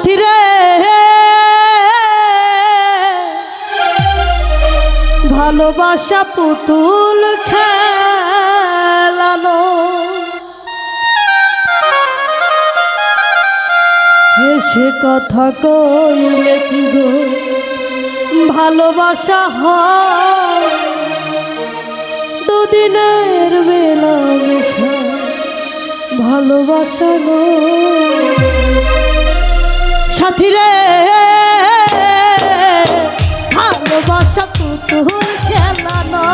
সাথী রে ভালোবাসা পুতুল খেলানো সে কথা কইলে কি গো ভালোবাসা হয় দুদিনের বেলা মেশা ভালোবাসা সাথী রে ভালোবাসা পুতুল খেলানো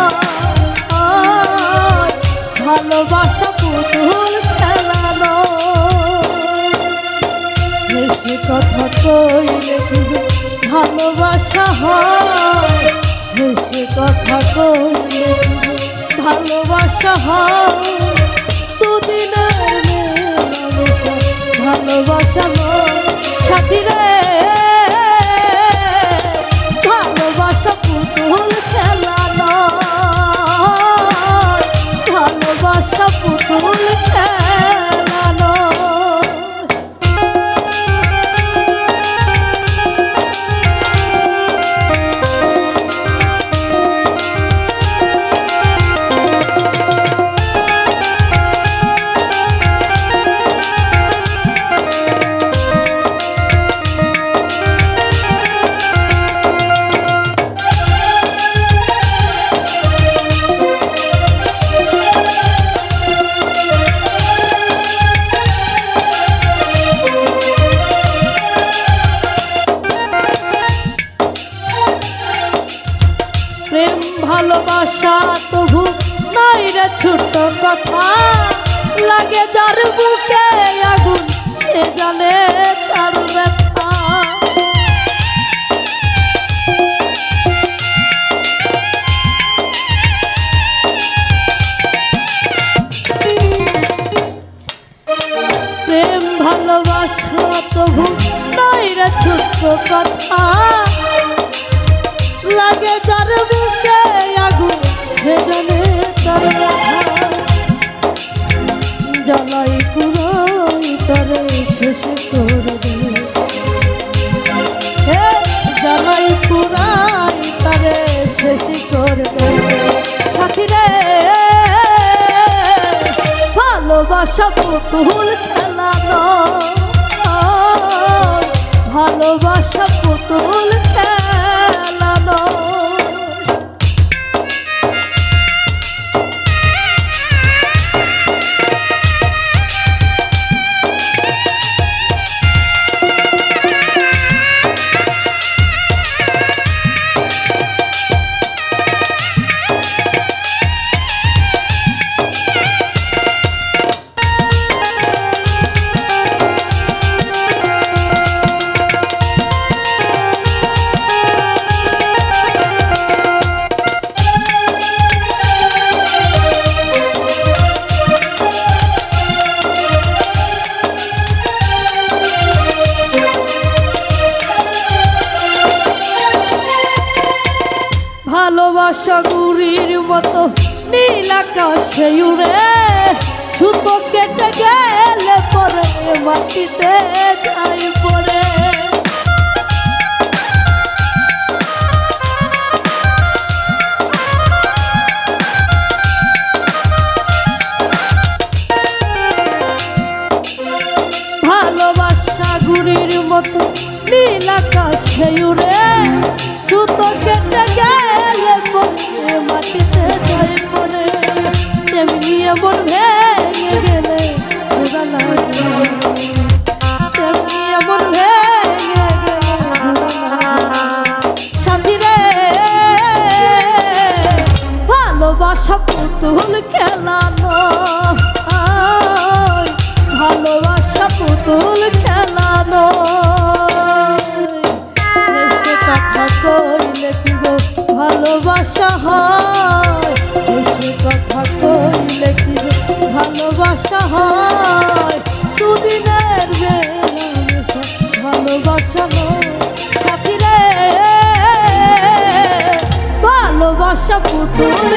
ভালোবাসা পুতুল খেলানো সে কথা কইলে ভালোবাসা হয় সে কথা কইলে ভালোবাসা হয় দুদিনের ভালোবাসা সাথী রে ভালোবাসা পুতুল খেলানো ভালোবাসা পুতুল খেলানো ভালোবাসা তবু নাই রে ছোট কথা লাগে যার বুকে আগুন সে জানে তার ব্যথা প্রেম ভালোবাসা তবু নাই রে ছোট কথা লাগে যার বুকে আগুন সে জানে তার ব্যথা জ্বালাই পুরাই তারে শেষ করবে জ্বালাই পুরাই তারে শেষ করবে সাথী রে ভালোবাসা পুতুল খেলানো ভালোবাসা পুতুল খেলানো ভালোবাসা গুড়ির মতো নীল আকাশে উড়ে সুতো কেটে গেলে পরে মাটিতে যাই পড়ে ভালোবাসা গুড়ির মতো নীল আকাশে উড়ে সুতো কেটে গেলে পরে মাটিতে যাই পড়ে তেমনি এমন ভেঙে গেলে তেমনি এমন ভেঙে গেলে সাথী রে ভালোবাসা পুতুল খেলানো ভালোবাসা পুতুল খেলানো কথা কইলে কি গো ভালোবাসা হয় কথা কইলে কি গো ভালোবাসা হয় দুদিনের বেলা ভালোবাসা সাথী রে ভালোবাসা পুতুল